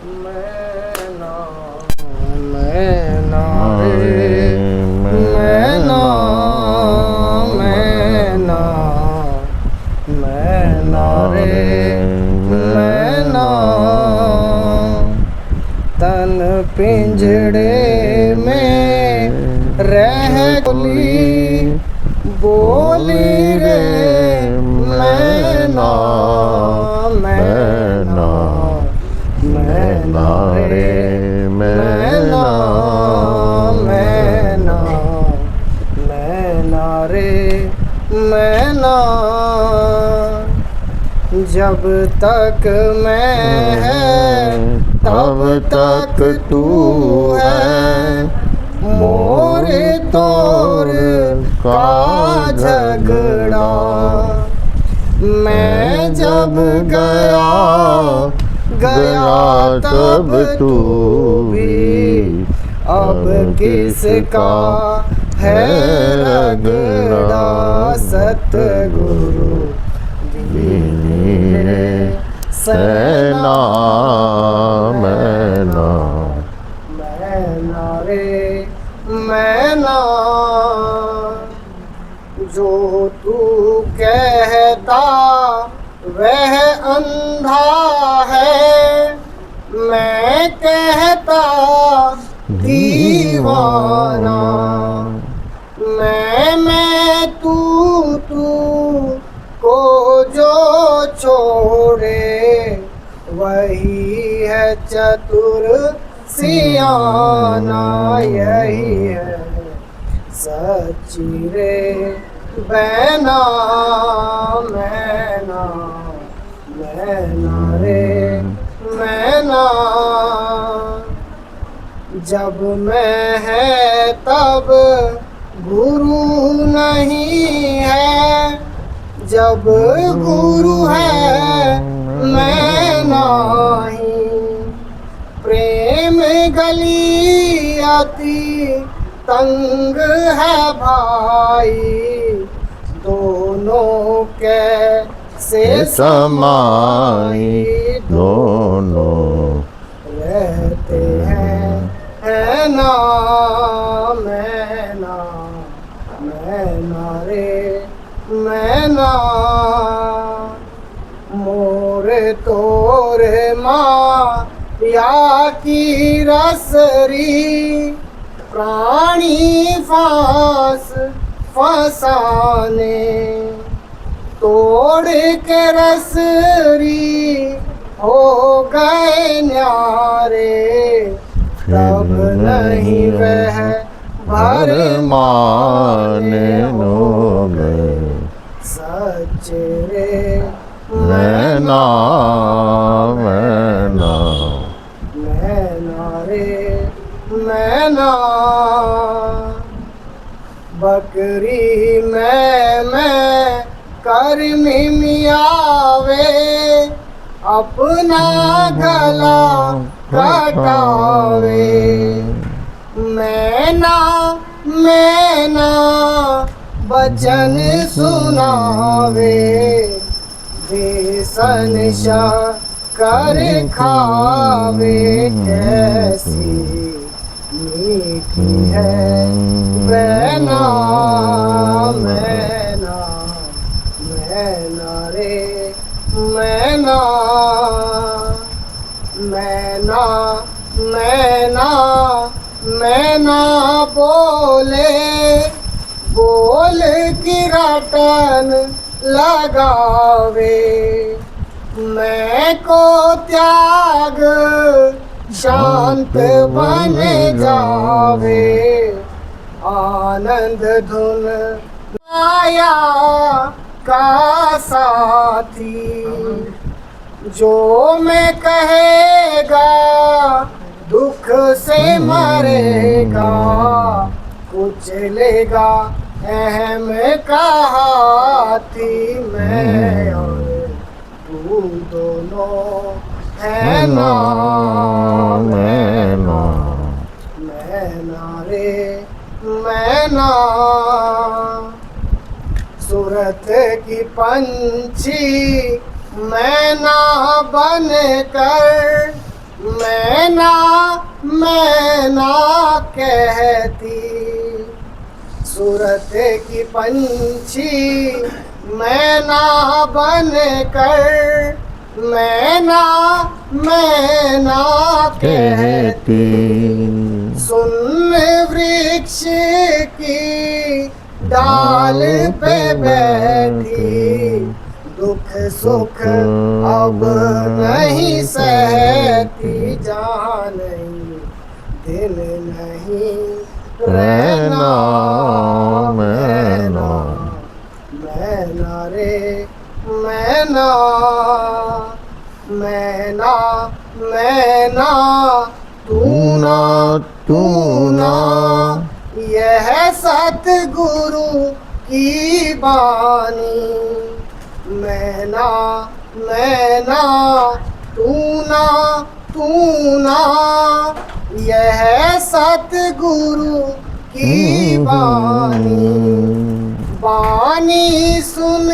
मैना मैना रे मैना मैना मैना रे मैना तन पिंजड़े में रह बोली बोली रे मैना मैना मैना रे मैना मैना मैना रे मैना जब तक मैं है तब तक तू है मोरे तोर का झगड़ा मैं जब गया गया तब तू भी अब किसका है रगड़ा सतगुरु दीने सेना मैना मैना रे मैना जो तू कहता वह अंधा है मैं कहता दीवाना मैं तू को जो छोड़े वही है चतुर सियाना यही है सच्ची रे बैना मैना मैना रे मैना जब मैं है तब गुरु नहीं है जब गुरु है मैं नहीं प्रेम गली अति तंग है भाई दोनों कैसे समाई दोनों रहते हैं ना मैना मैना रे मैना मोरे तोरे माँ या की रसरी प्राणी फांस फसाने तोड़ के रसरी हो गए न्यारे तब नहीं वह भर माने नो गए सच रे मैना मैना मैना रे मैना बकरी मैं कर मियावे अपना गला कटावे मैना मैना बचन सुनावे बेसन कर खावे कैसी मीठी है मैना मैना मैना रे मैना मैना मैना मैना बोले बोल की रटन लगावे मैं को त्याग शांत बन जावे आनंद धुन आया का साथी जो मैं कहेगा दुख से मरेगा कुचलेगा अहम कहाती मैं और तू दोनों है ना मैना मैना रे मैना सूरत की पंछी मैना बन कर मैं मैं ना कहती, सूरत की पंछी मैं ना बन कर, मैं ना कहती, सुन वृक्ष की डाल पे बैठी, दुख सुख अब नहीं सहती, जान नहीं दिन नहीं रहना, मैना मैना रे मैना, मैना मैना तू ना, यह सतगुरु की बानी, मैना मैना तू ना, यह सतगुरु की बानी, बानी सुन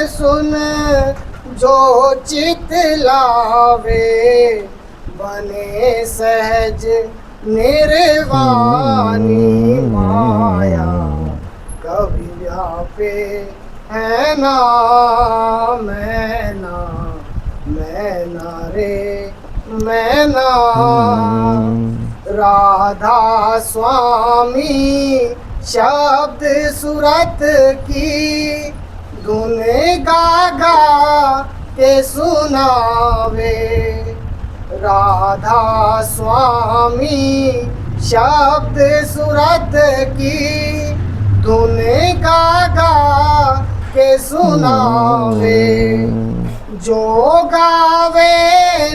सुन जो चित लावे, बने सहज निर्वाणी, माया कभी व्यापे है ना, मैना मैना रे मैना, राधा स्वामी शब्द सूरत की धुन गा गा के सुनावे, राधा स्वामी शब्द सूरत की धुन गा गा के सुनावे, जो गावे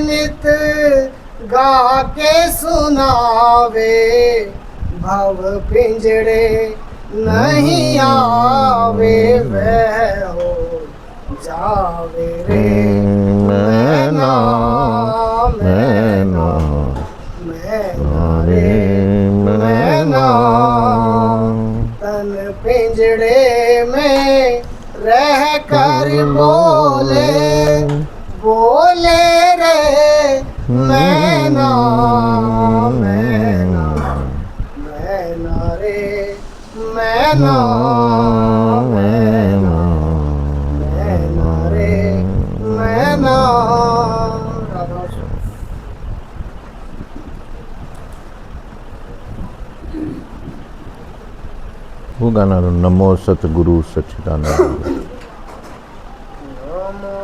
नित गा के सुनावे, भव पिंजड़े नहीं आवे, वह हो जावे रे मैना मैना मैना रे मैना, तन पिंजड़े में रह कर बोले बोले रे मैना मैना मैना रे मैना मैना मैना रे मैना। वो गाना नमो सतगुरु सच्चिदानंद, नमो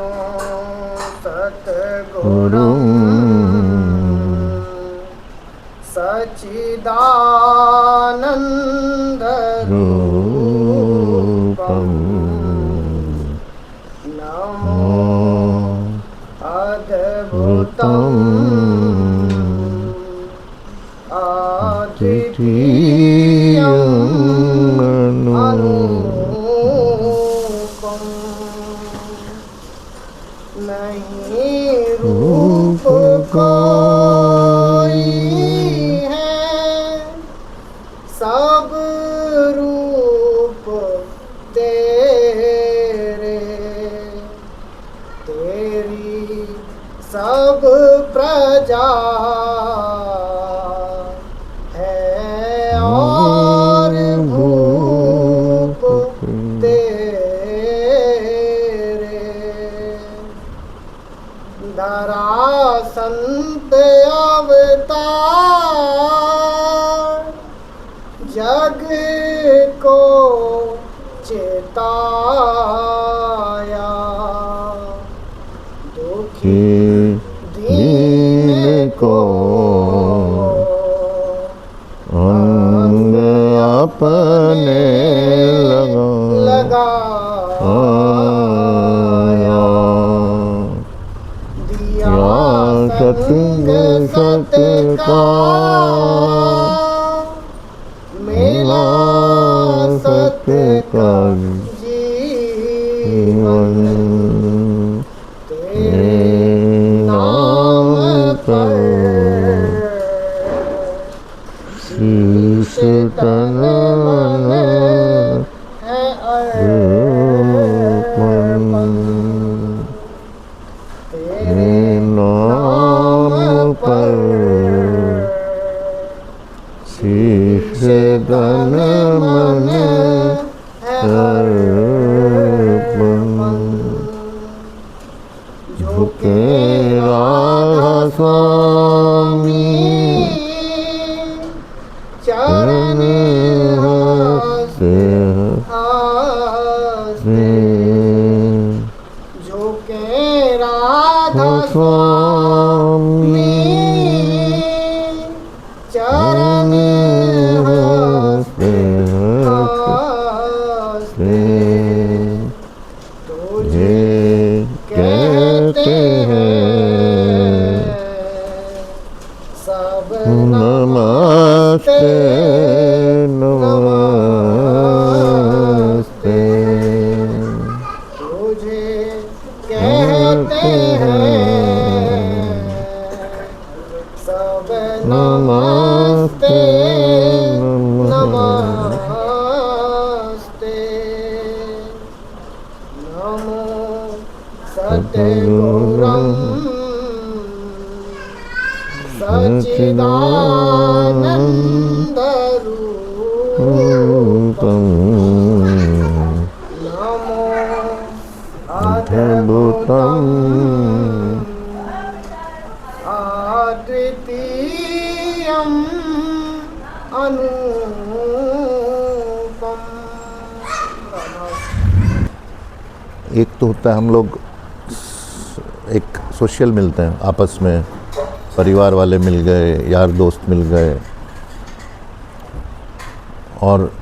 सतगुरु सच्चिदानंद रूपम, नमो अद्भुतम अद्वितीयम अनुपम, नहीं रूप कोई है, सब रूप तेरे, तेरी सब प्रजा है और भूप तेरे, धरा संत अवतार जग को चेताया, दुखी दीन को अंग अपने लगाया, दिया सतंग सत का मिला सत का जीवन, तेरे नाम पर शीश तन मन है अर्पण, तेरे नाम पर तन मन है अर्पण। झुके राधा स्वामी चरण हंसते हंसते झुके राधा स्वामी चरण हंसते हंसते तुझे कहते हैं सब नमस्ते नमस्ते। तुझे कहते हैं सब नमस्ते नमस्ते। नमो सतगुरुं सच्चिदानंद रूपं। नमो अद्भुतं अद्वितीयम् अनुपम। एक तो होता है हम लोग एक सोशल मिलते हैं आपस में, परिवार वाले मिल गए, यार दोस्त मिल गए, और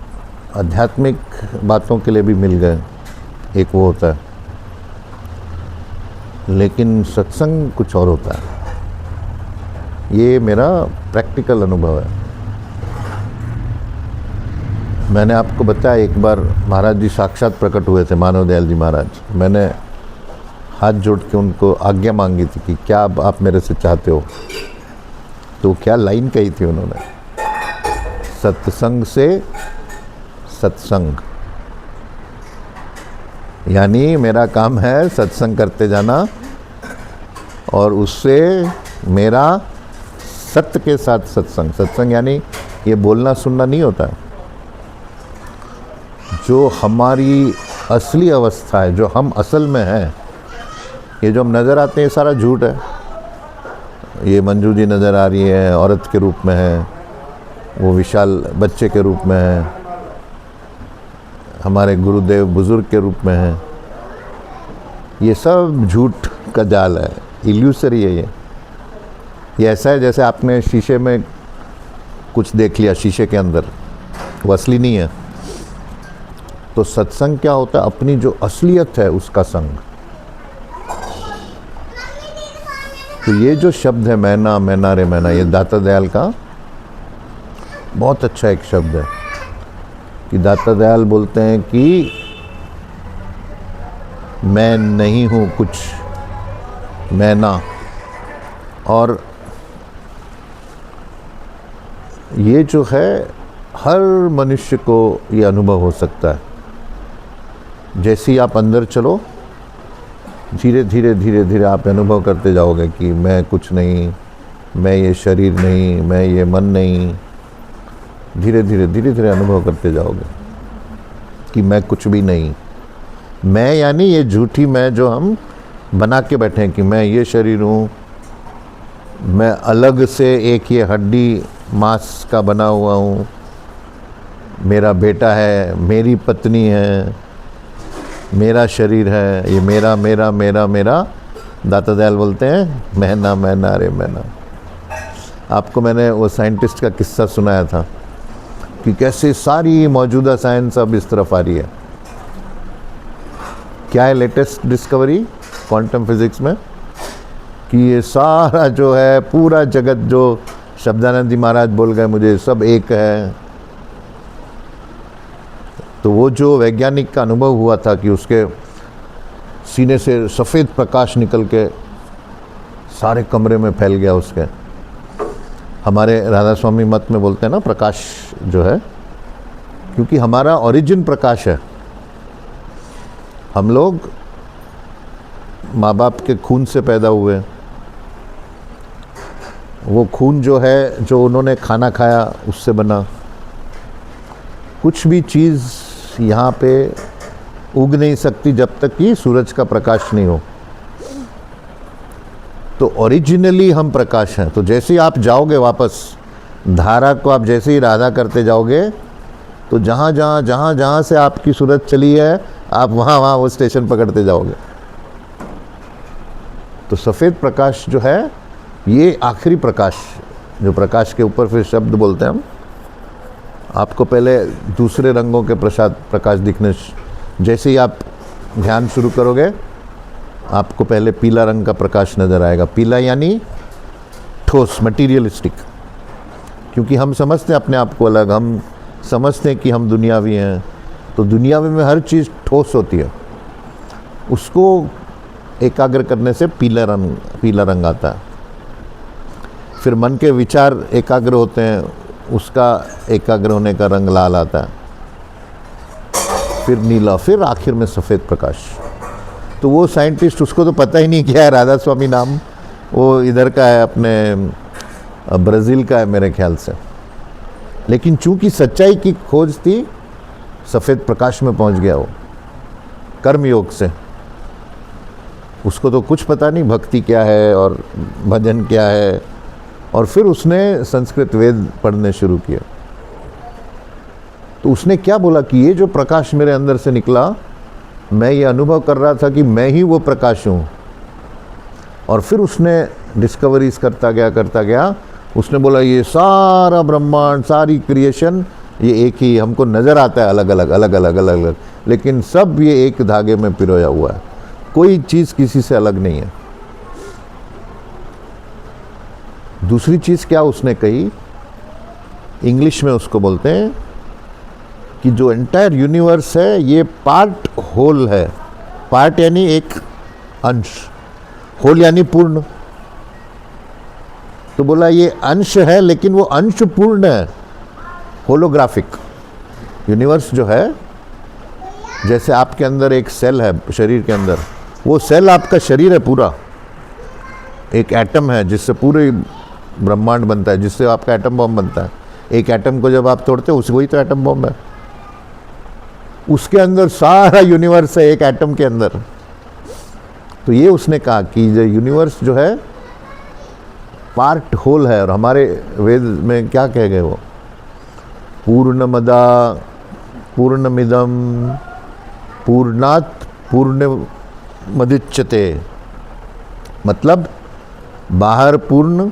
आध्यात्मिक बातों के लिए भी मिल गए, एक वो होता है। लेकिन सत्संग कुछ और होता है। ये मेरा प्रैक्टिकल अनुभव है। मैंने आपको बताया एक बार महाराज जी साक्षात प्रकट हुए थे, मानव दयाल जी महाराज। मैंने हाथ जोड़ के उनको आज्ञा मांगी थी कि क्या आप मेरे से चाहते हो। तो क्या लाइन कही थी उन्होंने, सत्संग से सत्संग, यानी मेरा काम है सत्संग करते जाना और उससे मेरा सत्य के साथ सत्संग। सत्संग यानी ये बोलना सुनना नहीं होता है, जो हमारी असली अवस्था है, जो हम असल में हैं। ये जो हम नज़र आते हैं ये सारा झूठ है। ये मंजू जी नज़र आ रही है, औरत के रूप में है, वो विशाल बच्चे के रूप में है, हमारे गुरुदेव बुज़ुर्ग के रूप में है। ये सब झूठ का जाल है, इल्यूसरी है। ये ऐसा है जैसे आपने शीशे में कुछ देख लिया, शीशे के अंदर, वो असली नहीं है। तो सत्संग क्या होता है, अपनी जो असलियत है उसका संग। तो ये जो शब्द है मैना मैना रे मैना, ये दाता दयाल का बहुत अच्छा एक शब्द है कि दाता दयाल बोलते हैं कि मैं नहीं हूँ कुछ, मैना। और ये जो है हर मनुष्य को ये अनुभव हो सकता है। जैसे ही आप अंदर चलो, धीरे धीरे धीरे धीरे आप अनुभव करते जाओगे कि मैं कुछ नहीं, मैं ये शरीर नहीं, मैं ये मन नहीं। धीरे धीरे अनुभव करते जाओगे कि मैं कुछ भी नहीं। मैं यानी ये झूठी मैं जो हम बना के बैठे हैं कि मैं ये शरीर हूँ, मैं अलग से एक ये हड्डी मांस का बना हुआ हूँ, मेरा बेटा है, मेरी पत्नी है, मेरा शरीर है, ये मेरा मेरा मेरा मेरा। दाता दयाल बोलते हैं मैना मैना रे मैना। आपको मैंने वो साइंटिस्ट का किस्सा सुनाया था कि कैसे सारी मौजूदा साइंस अब इस तरफ आ रही है। क्या है लेटेस्ट डिस्कवरी क्वांटम फिजिक्स में, कि ये सारा जो है पूरा जगत, जो शब्दानंद जी महाराज बोल गए मुझे, सब एक है। तो वो जो वैज्ञानिक का अनुभव हुआ था कि उसके सीने से सफ़ेद प्रकाश निकल के सारे कमरे में फैल गया उसके। हमारे राधा स्वामी मत में बोलते हैं ना, प्रकाश जो है, क्योंकि हमारा ओरिजिन प्रकाश है। हम लोग माँ बाप के खून से पैदा हुए। वो खून जो है, जो उन्होंने खाना खाया उससे बना। कुछ भी चीज़ यहाँ पे उग नहीं सकती जब तक कि सूरज का प्रकाश नहीं हो। तो ओरिजिनली हम प्रकाश हैं। तो जैसे ही आप जाओगे वापस, धारा को आप जैसे ही राधा करते जाओगे, तो जहाँ जहाँ जहाँ जहाँ से आपकी सूरज चली है, आप वहाँ वहाँ वो स्टेशन पकड़ते जाओगे। तो सफ़ेद प्रकाश जो है, ये आखिरी प्रकाश, जो प्रकाश के ऊपर फिर शब्द बोलते हैं हम। आपको पहले दूसरे रंगों के प्रकाश दिखने, जैसे ही आप ध्यान शुरू करोगे, आपको पहले पीला रंग का प्रकाश नज़र आएगा। पीला यानी ठोस, मटीरियलिस्टिक, क्योंकि हम समझते हैं अपने आप को अलग, हम समझते हैं कि हम दुनियावी हैं। तो दुनियावी में हर चीज़ ठोस होती है, उसको एकाग्र करने से पीला रंग आता है। फिर मन के विचार एकाग्र होते हैं, उसका एकाग्र होने का रंग लाल आता है, फिर नीला, फिर आखिर में सफ़ेद प्रकाश। तो वो साइंटिस्ट, उसको तो पता ही नहीं क्या है राधा स्वामी नाम, वो इधर का है, अपने ब्राज़ील का है मेरे ख्याल से। लेकिन चूंकि सच्चाई की खोज थी, सफ़ेद प्रकाश में पहुंच गया वो कर्म योग से। उसको तो कुछ पता नहीं भक्ति क्या है और भजन क्या है, और फिर उसने संस्कृत वेद पढ़ने शुरू किए। तो उसने क्या बोला कि ये जो प्रकाश मेरे अंदर से निकला, मैं ये अनुभव कर रहा था कि मैं ही वो प्रकाश हूँ। और फिर उसने डिस्कवरीज करता गया। उसने बोला ये सारा ब्रह्मांड, सारी क्रिएशन, ये एक ही हमको नज़र आता है, अलग अलग, लेकिन सब ये एक धागे में पिरोया हुआ है, कोई चीज़ किसी से अलग नहीं है। दूसरी चीज़ क्या उसने कही, इंग्लिश में उसको बोलते हैं कि जो एंटायर यूनिवर्स है, ये पार्ट होल है। पार्ट यानी एक अंश, होल यानी पूर्ण। तो बोला ये अंश है, लेकिन वो अंश पूर्ण है, होलोग्राफिक। यूनिवर्स जो है, जैसे आपके अंदर एक सेल है शरीर के अंदर, वो सेल आपका शरीर है पूरा। एक एटम है जिससे पूरे ब्रह्मांड बनता है, जिससे आपका एटम बम बनता है। एक एटम को जब आप तोड़ते हो, वही तो एटम बम है। उसके अंदर सारा यूनिवर्स है, एक एटम के अंदर। तो ये उसने कहा कि ये यूनिवर्स जो है पार्ट होल है। और हमारे वेद में क्या कह गए वो, पूर्णमदा पूर्णमिदम पूर्णात् पूर्णमुदच्यते, मतलब बाहर पूर्ण,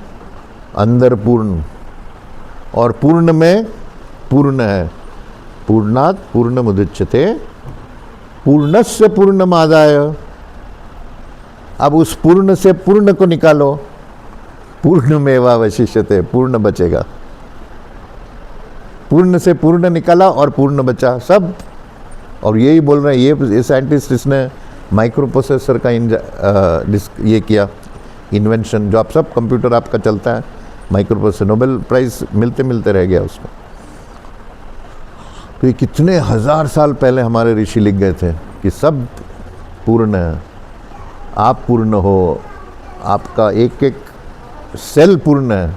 अंदर पूर्ण, और पूर्ण में पूर्ण है। पूर्णात् पूर्णमुदच्यते पूर्णस्य पूर्णमादाय। अब उस पूर्ण से पूर्ण को निकालो, पूर्णमेवावशिष्यते, पूर्ण बचेगा। पूर्ण से पूर्ण निकाला और पूर्ण बचा सब। और यही बोल रहे हैं ये साइंटिस्ट, इसने माइक्रो प्रोसेसर का ये किया इन्वेंशन, जो आप सब कंप्यूटर आपका चलता है माइक्रो प्रोसेसर, नोबेल प्राइज़ मिलते रह गया उसको। तो ये कितने हज़ार साल पहले हमारे ऋषि लिख गए थे कि सब पूर्ण है, आप पूर्ण हो, आपका एक एक सेल पूर्ण है।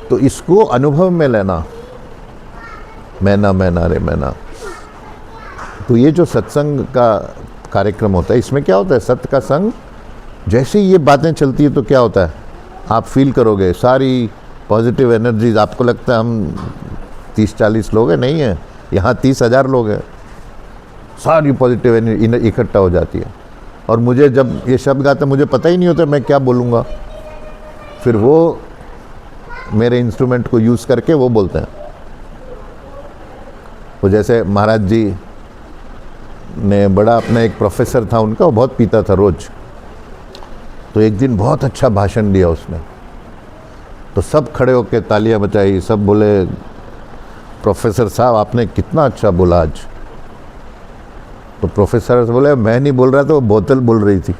तो इसको अनुभव में लेना, मैना रे मैना। तो ये जो सत्संग का कार्यक्रम होता है, इसमें क्या होता है, सत्य का संग। जैसे ही ये बातें चलती है तो क्या होता है, आप फील करोगे सारी पॉजिटिव एनर्जीज। आपको लगता है हम 30-40 लोग हैं, नहीं है, यहाँ 30,000 लोग हैं। सारी पॉजिटिव एनर्जी इकट्ठा हो जाती है। और मुझे जब ये शब्द गाते, मुझे पता ही नहीं होता मैं क्या बोलूँगा, फिर वो मेरे इंस्ट्रूमेंट को यूज़ करके वो बोलते हैं। वो जैसे महाराज जी ने बड़ा, अपना एक प्रोफेसर था उनका, वो बहुत पीता था रोज़। तो एक दिन बहुत अच्छा भाषण दिया उसने, तो सब खड़े होकर तालियां बजाई, सब बोले प्रोफेसर साहब आपने कितना अच्छा बोला आज। तो प्रोफेसर बोले मैं नहीं बोल रहा था, वो बोतल बोल रही थी।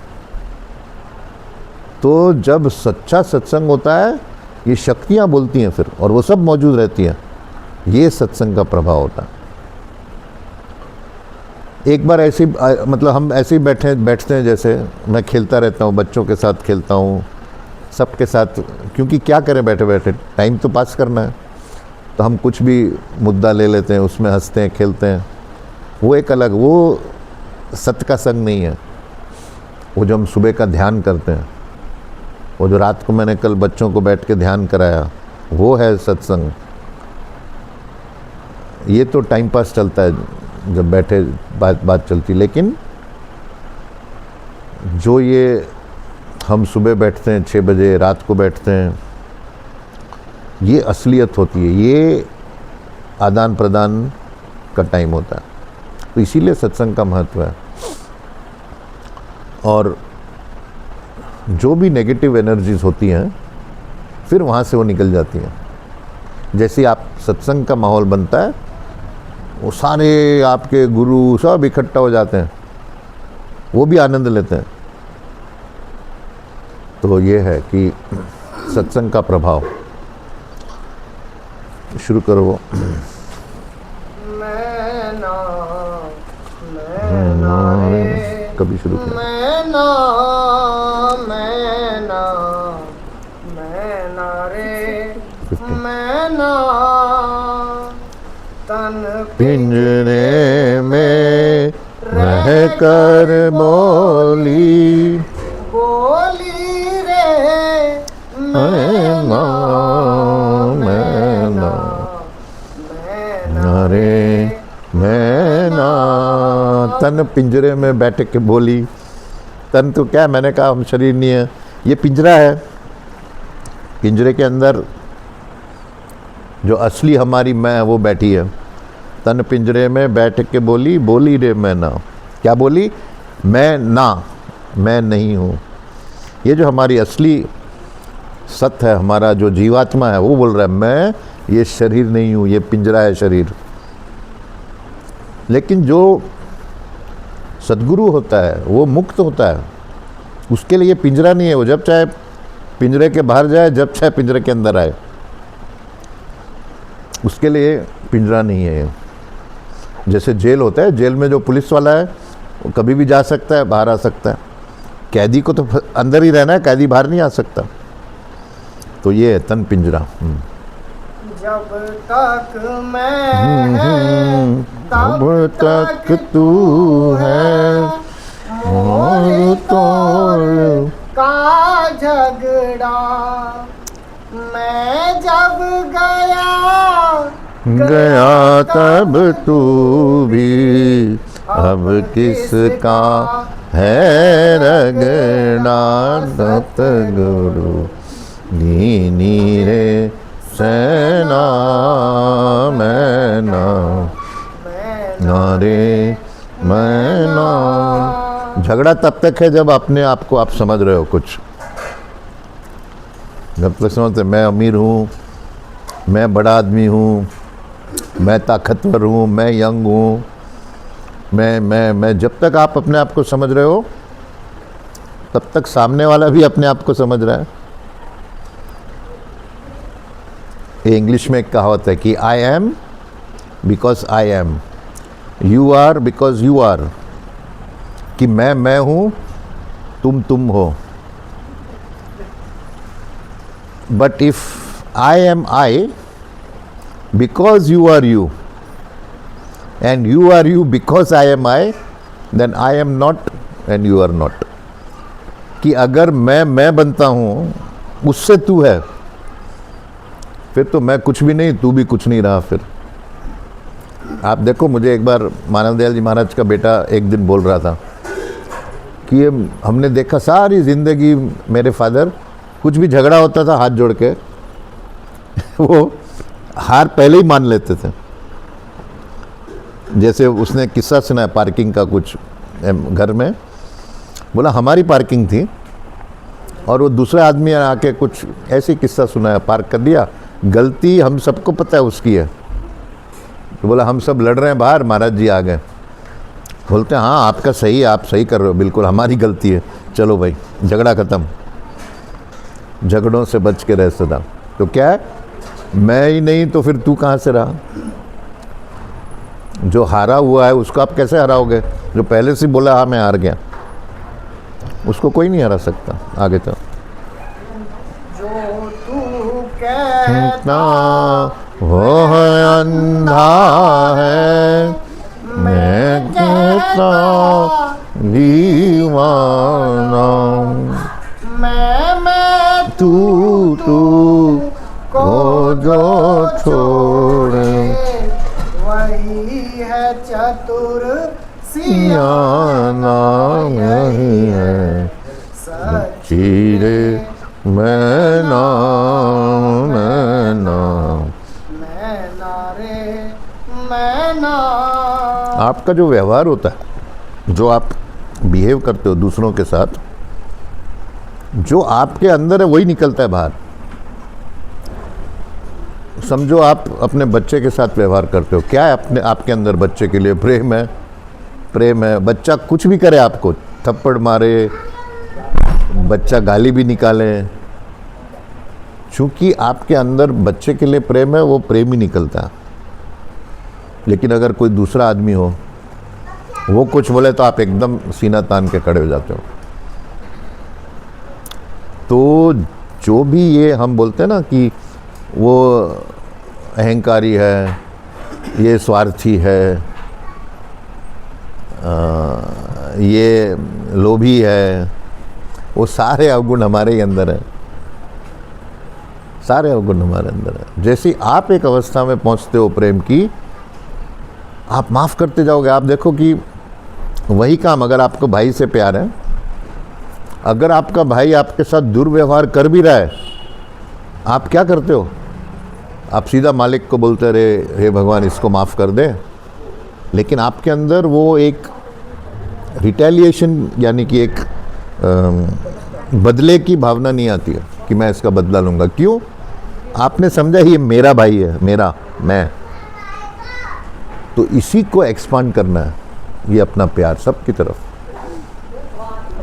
तो जब सच्चा सत्संग होता है, ये शक्तियाँ बोलती हैं फिर, और वो सब मौजूद रहती हैं। ये सत्संग का प्रभाव होता है। एक बार ऐसे मतलब हम ऐसे ही बैठते हैं, जैसे मैं खेलता रहता हूँ, बच्चों के साथ खेलता हूँ, सबके साथ, क्योंकि क्या करें बैठे बैठे, टाइम तो पास करना है। तो हम कुछ भी मुद्दा ले लेते हैं, उसमें हंसते हैं, खेलते हैं। वो एक अलग, वो सत्य का संग नहीं है। वो जो हम सुबह का ध्यान करते हैं, वो जो रात को मैंने कल बच्चों को बैठ के ध्यान कराया, वो है सत्संग। ये तो टाइम पास चलता है जब बैठे बात चलती, लेकिन जो ये हम सुबह बैठते हैं 6 बजे, रात को बैठते हैं, ये असलियत होती है, ये आदान प्रदान का टाइम होता है। तो इसीलिए सत्संग का महत्व है। और जो भी नेगेटिव एनर्जीज होती हैं, फिर वहाँ से वो निकल जाती हैं। जैसे आप सत्संग का माहौल बनता है, वो सारे आपके गुरु सब इकट्ठा हो जाते हैं, वो भी आनंद लेते हैं। तो ये है कि सत्संग का प्रभाव। शुरू करो वो। मैं ना रे, कभी शुरू किया? मैं ना रे, 15 मैं ना तन पिंजरे में रह कर बोली बोली रे, मैं ना, मैं ना, ना रे मैं ना। तन पिंजरे में बैठ के बोली। तन तो क्या है, मैंने कहा हम शरीर नहीं है, ये पिंजरा है। पिंजरे के अंदर जो असली हमारी मैं है वो बैठी है। तन पिंजरे में बैठ के बोली, बोली रे मैं ना। क्या बोली? मैं ना, मैं नहीं हूँ। ये जो हमारी असली सत्य है, हमारा जो जीवात्मा है, वो बोल रहा है मैं ये शरीर नहीं हूँ, ये पिंजरा है शरीर। लेकिन जो सद्गुरु होता है वो मुक्त होता है, उसके लिए पिंजरा नहीं है। वो जब चाहे पिंजरे के बाहर जाए, जब चाहे पिंजरे के अंदर आए, उसके लिए पिंजरा नहीं है ये। जैसे जेल होता है, जेल में जो पुलिस वाला है वो कभी भी जा सकता है, बाहर आ सकता है। कैदी को तो अंदर ही रहना है, कैदी बाहर नहीं आ सकता। तो ये है तन पिंजरा। जब तक मैं तब तक तू है मोर तोड़ का झगड़ा, मैं जब गया तब तू भी अब किसका है रगड़ा। सतगुरु नी रे सेना मैं ना, ना रे मैं ना। झगड़ा तब तक है जब अपने आप को आप समझ रहे हो कुछ। जब तक समझते मैं अमीर हूँ, मैं बड़ा आदमी हूँ, मैं ताकतवर हूँ, मैं यंग हूँ, मैं जब तक आप अपने आप को समझ रहे हो, तब तक सामने वाला भी अपने आप को समझ रहा है। ये इंग्लिश में एक कहावत है कि I am because I am, you are because you are. कि मैं हूँ, तुम हो। But if I am I because you are you and you are you because I am I, then I am not and you are not. कि अगर मैं बनता हूँ, उससे तू है, फिर तो मैं कुछ भी नहीं, तू भी कुछ नहीं रहा। फिर आप देखो, मुझे एक बार मानव दयाल जी महाराज का बेटा एक दिन बोल रहा था कि ये हमने देखा सारी ज़िंदगी मेरे फादर कुछ भी झगड़ा होता था हाथ जोड़ के वो हार पहले ही मान लेते थे। जैसे उसने किस्सा सुना है पार्किंग का, कुछ घर में बोला हमारी पार्किंग थी और वो दूसरे आदमी आके कुछ ऐसी किस्सा सुना है, पार्क कर दिया, गलती हम सबको पता है उसकी है। तो बोला हम सब लड़ रहे हैं बाहर, महाराज जी आ गए, बोलते हैं हाँ आपका सही है, आप सही कर रहे हो, बिल्कुल हमारी गलती है, चलो भाई झगड़ा ख़त्म। झगड़ों से बच के रह सदा। तो क्या है, मैं ही नहीं तो फिर तू कहाँ से रहा? जो हारा हुआ है उसको आप कैसे हराओगे? जो पहले से बोला हाँ मैं हार गया, उसको कोई नहीं हरा सकता आगे तक। जो तू कहता वो मोह अंधा है, मैं कहता दीवाना। मैं तू को जो छोड़े, वही है चतुर सियाना नहीं है। चीरे मैना मैना। मैना। आपका जो व्यवहार होता है, जो आप बिहेव करते हो दूसरों के साथ, जो आपके अंदर है वही निकलता है बाहर। समझो आप अपने बच्चे के साथ व्यवहार करते हो, क्या है अपने आपके अंदर बच्चे के लिए? प्रेम है, प्रेम है। बच्चा कुछ भी करे, आपको थप्पड़ मारे, बच्चा गाली भी निकाले, चूंकि आपके अंदर बच्चे के लिए प्रेम है, वो प्रेम ही निकलता है। लेकिन अगर कोई दूसरा आदमी हो, वो कुछ बोले तो आप एकदम सीना तान के खड़े हो जाते हो। तो जो भी ये हम बोलते हैं ना कि वो अहंकारी है, ये स्वार्थी है, ये लोभी है, वो सारे अवगुण हमारे ही अंदर है, सारे अवगुण हमारे अंदर है। जैसे आप एक अवस्था में पहुंचते हो प्रेम की, आप माफ़ करते जाओगे। आप देखो कि वही काम, अगर आपको भाई से प्यार है, अगर आपका भाई आपके साथ दुर्व्यवहार कर भी रहा है, आप क्या करते हो? आप सीधा मालिक को बोलते रहे, हे भगवान इसको माफ़ कर दे। लेकिन आपके अंदर वो एक रिटेलिएशन, यानी कि एक बदले की भावना नहीं आती है कि मैं इसका बदला लूँगा। क्यों? आपने समझा ये मेरा भाई है, मेरा, मैं। तो इसी को एक्सपांड करना है, ये अपना प्यार सबकी तरफ।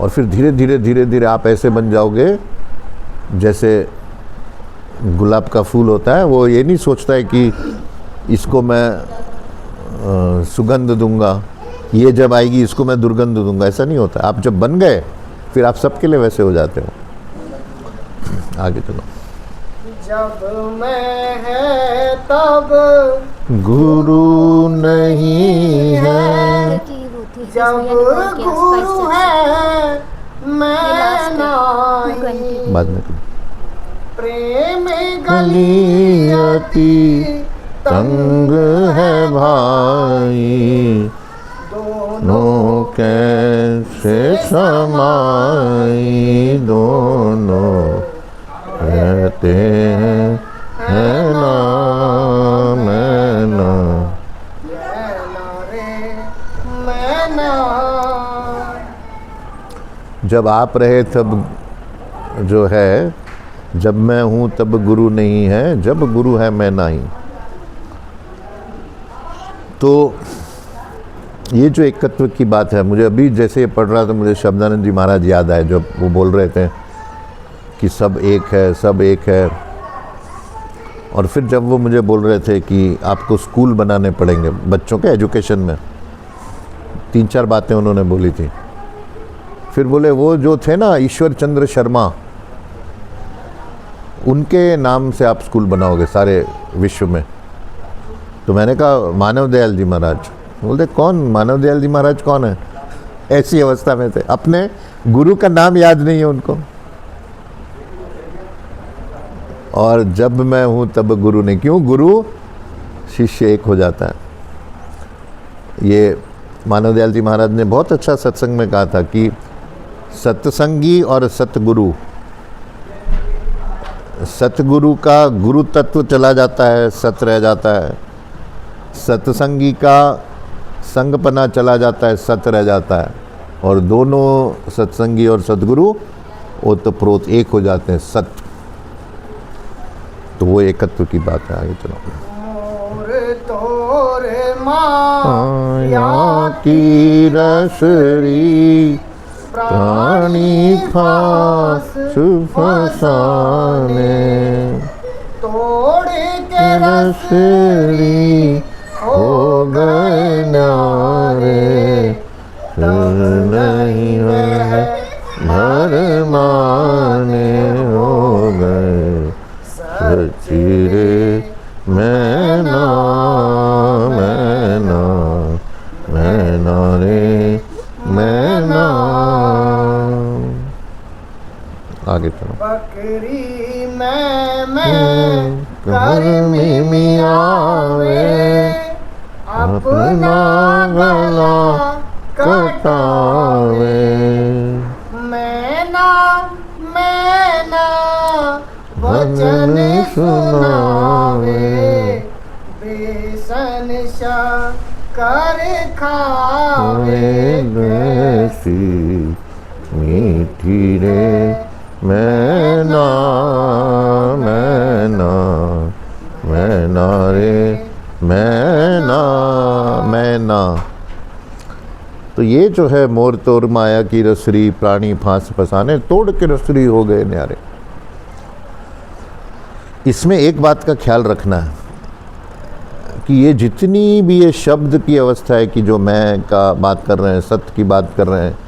और फिर धीरे धीरे धीरे धीरे आप ऐसे बन जाओगे जैसे गुलाब का फूल होता है, वो ये नहीं सोचता है कि इसको मैं सुगंध दूंगा, ये जब आएगी इसको मैं दुर्गंध दूंगा। ऐसा नहीं होता। आप जब बन गए फिर आप सबके लिए वैसे हो जाते हो। आगे चलो। जब मैं है तब गुरु नहीं है, जब गुरु है मैं नहीं। बाद में प्रेम गली अति तंग है भाई, दोनों कैसे समाई, दोनों रहते हैं ना मैना। जब आप रहे तब जो है, जब मैं हूँ तब गुरु नहीं है, जब गुरु है मैं नहीं। तो ये जो एकत्व की बात है, मुझे अभी जैसे ये पढ़ रहा था, मुझे शब्दानंद जी महाराज याद आए, जब वो बोल रहे थे कि सब एक है, सब एक है। और फिर जब वो मुझे बोल रहे थे कि आपको स्कूल बनाने पड़ेंगे बच्चों के एजुकेशन में, 3-4 बातें उन्होंने बोली थी। फिर बोले वो जो थे ना ईश्वर चंद्र शर्मा, उनके नाम से आप स्कूल बनाओगे सारे विश्व में। तो मैंने कहा मानव दयाल जी महाराज। बोलते कौन? मानव दयाल जी महाराज कौन है? ऐसी अवस्था में थे, अपने गुरु का नाम याद नहीं है उनको। और जब मैं हूँ तब गुरु नहीं। क्यों? गुरु शिष्य एक हो जाता है। ये मानव दयाल जी महाराज ने बहुत अच्छा सत्संग में कहा था कि सत्संगी और सतगुरु, सतगुरु का गुरु तत्व चला जाता है, सत रह जाता है। सत्संगी का संगपना चला जाता है, सत रह जाता है। और दोनों सत्संगी और सतगुरु ओतप्रोत एक हो जाते हैं, सत। तो वो एकत्व की बात है। आगे चलो। तोरे माया की रसरी प्राणी फास फसाने, तोड़ के रसरी हो गए नारे, नहीं है भर माने, हो गए सचिरे मैं ना मैं कर मिमियावे अपना गला कटावे। मैं ना वचन सुनावे बेसन कर खावे ऐसी मीठी रे मैना मैना मैना रे मैना मैना। तो ये जो है मोर तोर माया की रसरी प्राणी फांस फसाने तोड़ के रसरी हो गए न्यारे। इसमें एक बात का ख्याल रखना है कि ये जितनी भी ये शब्द की अवस्था है कि जो मैं का बात कर रहे हैं, सत्य की बात कर रहे हैं,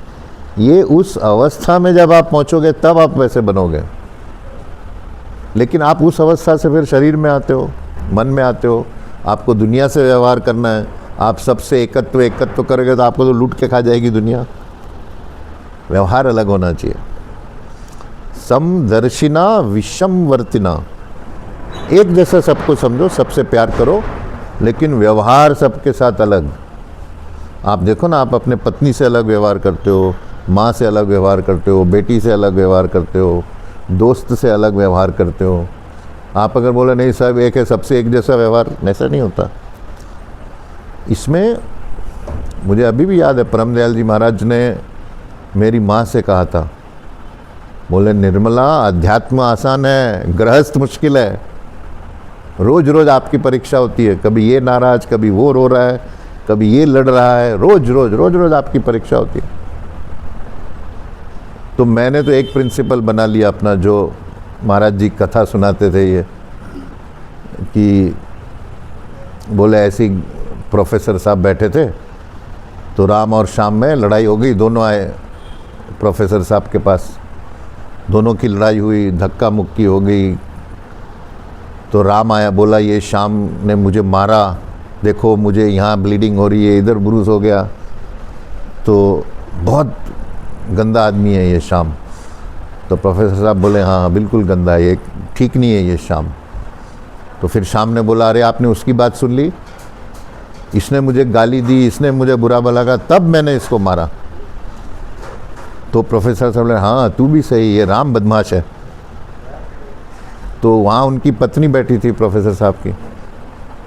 ये उस अवस्था में जब आप पहुंचोगे तब आप वैसे बनोगे। लेकिन आप उस अवस्था से फिर शरीर में आते हो, मन में आते हो, आपको दुनिया से व्यवहार करना है, आप सबसे एकत्व करोगे तो आपको तो लूट के खा जाएगी दुनिया। व्यवहार अलग होना चाहिए। समदर्शिना विषमवर्तिना, एक जैसा सबको समझो, सबसे प्यार करो, लेकिन व्यवहार सबके साथ अलग। आप देखो ना, आप अपने पत्नी से अलग व्यवहार करते हो, माँ से अलग व्यवहार करते हो, बेटी से अलग व्यवहार करते हो, दोस्त से अलग व्यवहार करते हो। आप अगर बोले नहीं सब एक है, सबसे एक जैसा व्यवहार, ऐसा नहीं होता। इसमें मुझे अभी भी याद है, परमदयाल जी महाराज ने मेरी माँ से कहा था, बोले निर्मला अध्यात्म आसान है, गृहस्थ मुश्किल है। रोज रोज आपकी परीक्षा होती है, कभी ये नाराज, कभी वो रो रहा है, कभी ये लड़ रहा है, रोज रोज आपकी परीक्षा होती है। तो मैंने तो एक प्रिंसिपल बना लिया अपना, जो महाराज जी कथा सुनाते थे ये, कि बोले ऐसी प्रोफेसर साहब बैठे थे, तो राम और श्याम में लड़ाई हो गई, दोनों आए प्रोफेसर साहब के पास, दोनों की लड़ाई हुई, धक्का मुक्की हो गई। तो राम आया, बोला ये श्याम ने मुझे मारा, देखो मुझे यहाँ ब्लीडिंग हो रही है, इधर ब्रूस हो गया, तो बहुत गंदा आदमी है ये श्याम। तो प्रोफेसर साहब बोले हाँ बिल्कुल गंदा है ये, ठीक नहीं है ये श्याम। तो फिर श्याम ने बोला अरे आपने उसकी बात सुन ली, इसने मुझे गाली दी, इसने मुझे बुरा भला कहा, तब मैंने इसको मारा। तो प्रोफेसर साहब बोले हाँ तू भी सही, ये राम बदमाश है। तो वहाँ उनकी पत्नी बैठी थी प्रोफेसर साहब की,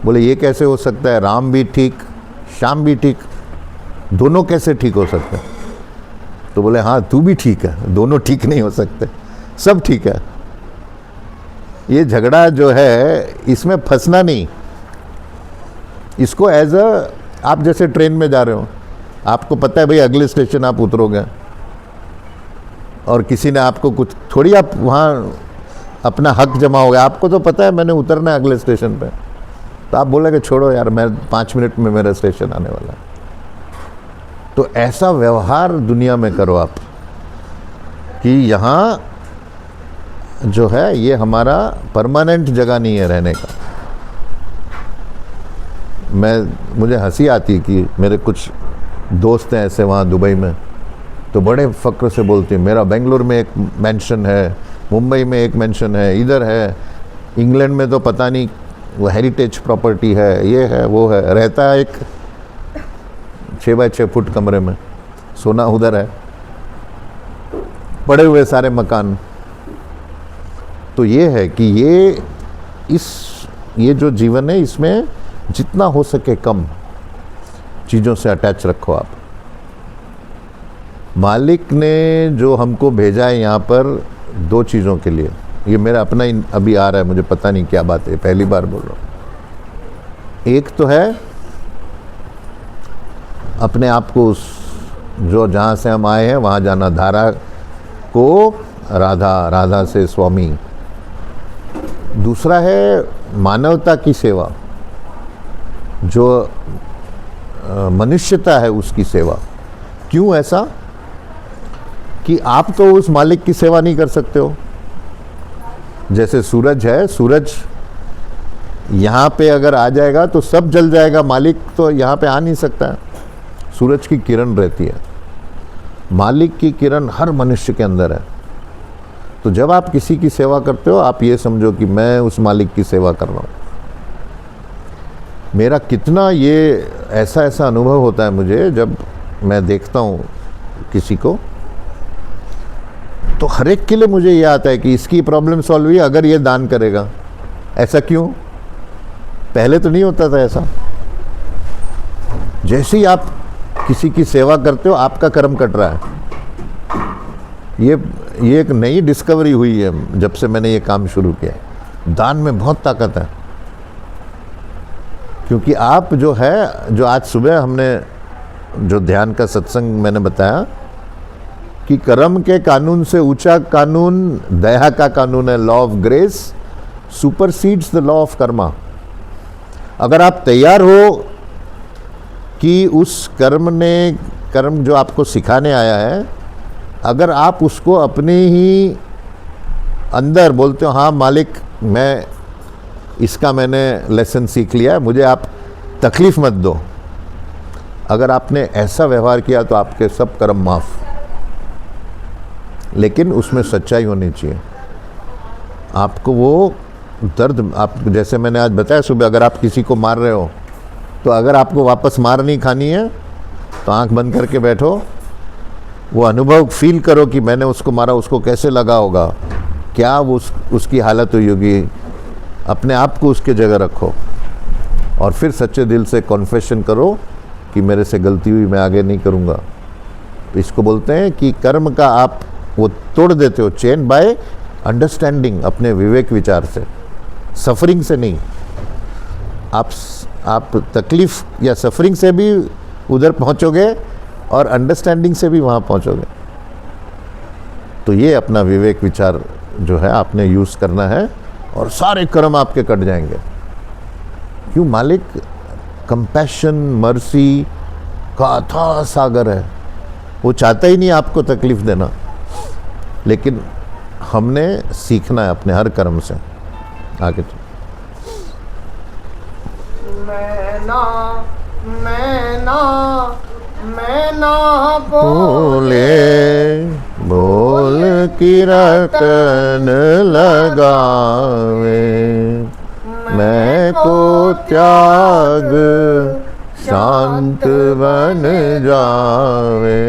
बोले ये कैसे हो सकता है, राम भी ठीक श्याम भी ठीक, दोनों कैसे ठीक हो सकते हैं। तो बोले हाँ तू भी ठीक है, दोनों ठीक नहीं हो सकते, सब ठीक है। ये झगड़ा जो है इसमें फंसना नहीं, इसको एज अ, आप जैसे ट्रेन में जा रहे हो, आपको पता है भाई अगले स्टेशन आप उतरोगे, और किसी ने आपको कुछ थोड़ी, आप वहाँ अपना हक जमा हो गया, आपको तो पता है मैंने उतरना है अगले स्टेशन पे, तो आप बोलेंगे छोड़ो यार मैं 5 मिनट में मेरा स्टेशन आने वाला है। तो ऐसा व्यवहार दुनिया में करो आप कि यहाँ जो है ये हमारा परमानेंट जगह नहीं है रहने का। मुझे हंसी आती कि मेरे कुछ दोस्त हैं ऐसे वहाँ दुबई में, तो बड़े फ़क्र से बोलते हैं मेरा बेंगलोर में एक मेंशन है, मुंबई में एक मेंशन है, इधर है, इंग्लैंड में तो पता नहीं वो हेरिटेज प्रॉपर्टी है, ये है वो है, रहता है एक 6 बाय 6 फुट कमरे में, सोना उधर है, पड़े हुए सारे मकान। तो ये है कि ये जो जीवन है इसमें जितना हो सके कम चीज़ों से अटैच रखो आप। मालिक ने जो हमको भेजा है यहाँ पर 2 चीज़ों के लिए, ये मेरा अपना ही अभी आ रहा है, मुझे पता नहीं क्या बात है, पहली बार बोल रहा हूँ। एक तो है अपने आप को उस जो जहाँ से हम आए हैं वहाँ जाना, धारा को राधा, राधा से स्वामी। दूसरा है मानवता की सेवा, जो मनुष्यता है उसकी सेवा। क्यों ऐसा कि आप तो उस मालिक की सेवा नहीं कर सकते हो। जैसे सूरज है, सूरज यहाँ पे अगर आ जाएगा तो सब जल जाएगा, मालिक तो यहाँ पे आ नहीं सकता। सूरज की किरण रहती है, मालिक की किरण हर मनुष्य के अंदर है। तो जब आप किसी की सेवा करते हो, आप ये समझो कि मैं उस मालिक की सेवा कर रहा हूँ। मेरा कितना ये ऐसा ऐसा अनुभव होता है मुझे, जब मैं देखता हूँ किसी को, तो हर एक के लिए मुझे ये आता है कि इसकी प्रॉब्लम सॉल्व हुई अगर ये दान करेगा। ऐसा क्यों? पहले तो नहीं होता था ऐसा। जैसे ही आप किसी की सेवा करते हो, आपका कर्म कट रहा है। ये एक नई डिस्कवरी हुई है जब से मैंने ये काम शुरू किया है। दान में बहुत ताकत है, क्योंकि आप जो है, जो आज सुबह हमने जो ध्यान का सत्संग मैंने बताया कि कर्म के कानून से ऊंचा कानून दया का कानून है। Law of grace supersedes the law of karma. अगर आप तैयार हो कि उस कर्म जो आपको सिखाने आया है, अगर आप उसको अपने ही अंदर बोलते हो, हाँ मालिक मैं इसका मैंने लेसन सीख लिया है, मुझे आप तकलीफ़ मत दो। अगर आपने ऐसा व्यवहार किया तो आपके सब कर्म माफ़, लेकिन उसमें सच्चाई होनी चाहिए। आपको वो दर्द, आप जैसे मैंने आज बताया सुबह, अगर आप किसी को मार रहे हो, तो अगर आपको वापस मार नहीं खानी है तो आंख बंद करके बैठो, वो अनुभव फील करो कि मैंने उसको मारा, उसको कैसे लगा होगा, क्या वो उसकी हालत हुई होगी। अपने आप को उसके जगह रखो और फिर सच्चे दिल से कॉन्फेशन करो कि मेरे से गलती हुई, मैं आगे नहीं करूँगा। तो इसको बोलते हैं कि कर्म का आप वो तोड़ देते हो चेन बाय अंडरस्टैंडिंग, अपने विवेक विचार से, सफरिंग से नहीं। आप तकलीफ़ या सफरिंग से भी उधर पहुंचोगे और अंडरस्टैंडिंग से भी वहाँ पहुंचोगे। तो ये अपना विवेक विचार जो है आपने यूज़ करना है और सारे कर्म आपके कट जाएंगे। क्यों? मालिक कंपैशन, मर्सी का अथाह सागर है। वो चाहता ही नहीं आपको तकलीफ़ देना, लेकिन हमने सीखना है अपने हर कर्म से आगे। मैं ना बोले बोल की रटन लगावे, मैं को त्याग शांत बन जावे,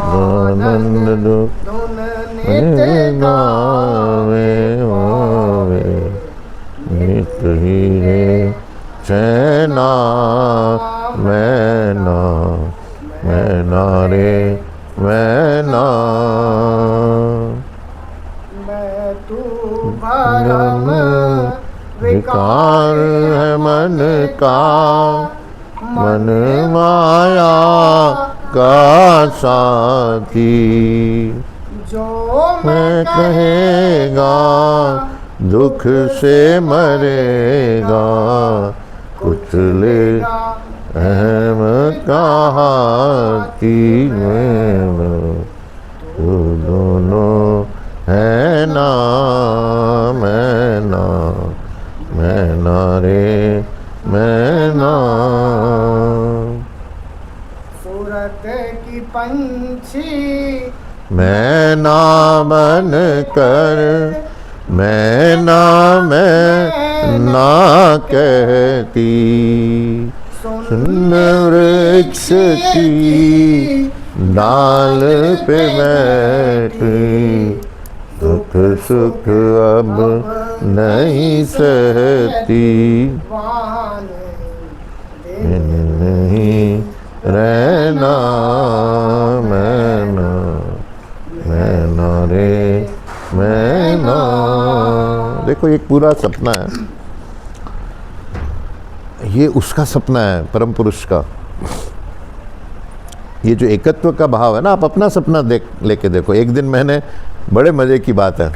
आनंद धुन नित गावे आवे, नित ही रे चैना मैना रे मैना। मैं तू भरम विकार है मन का, मन माया का साथी, जो मैं कहेगा दुख से मरेगा, कुछ ले अहम कहाती में, तू दोनों है ना मैं रे मैं। सूरत की पंछी मैं ना बन कर, मैं ना कहती, सुन वृक्ष की डाल पे बैठी, दुख सुख अब नहीं सहती, नहीं रहना मैं रे मैं। देखो एक पूरा सपना है, ये उसका सपना है परम पुरुष का। ये जो एकत्व का भाव है ना, आप अपना सपना लेके देखो। एक दिन मैंने, बड़े मज़े की बात है,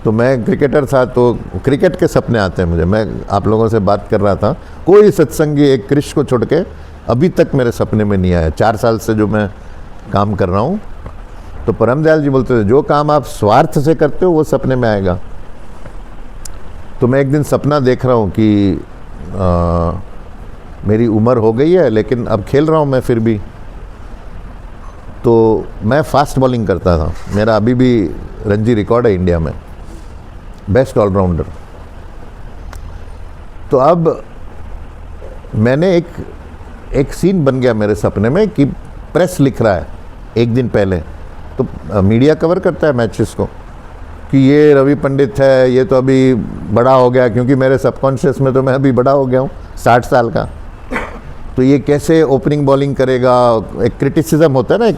तो मैं क्रिकेटर था, तो क्रिकेट के सपने आते हैं मुझे। मैं आप लोगों से बात कर रहा था, कोई सत्संगी एक क्रिश को छोड़ के अभी तक मेरे सपने में नहीं आया। 4 साल से जो मैं काम कर रहा हूँ, तो परम दयाल जी बोलते थे, जो काम आप स्वार्थ से करते हो वो सपने में आएगा। तो मैं एक दिन सपना देख रहा हूँ कि मेरी उम्र हो गई है, लेकिन अब खेल रहा हूँ मैं फिर भी। तो मैं फास्ट बॉलिंग करता था, मेरा अभी भी रणजी रिकॉर्ड है इंडिया में, बेस्ट ऑलराउंडर। तो अब मैंने एक सीन बन गया मेरे सपने में कि प्रेस लिख रहा है एक दिन पहले, तो मीडिया कवर करता है मैचेस को कि ये रवि पंडित है, ये तो अभी बड़ा हो गया, क्योंकि मेरे सबकॉन्शियस में तो मैं अभी बड़ा हो गया हूँ 60 साल का, तो ये कैसे ओपनिंग बॉलिंग करेगा। एक क्रिटिसिज्म होता है ना, एक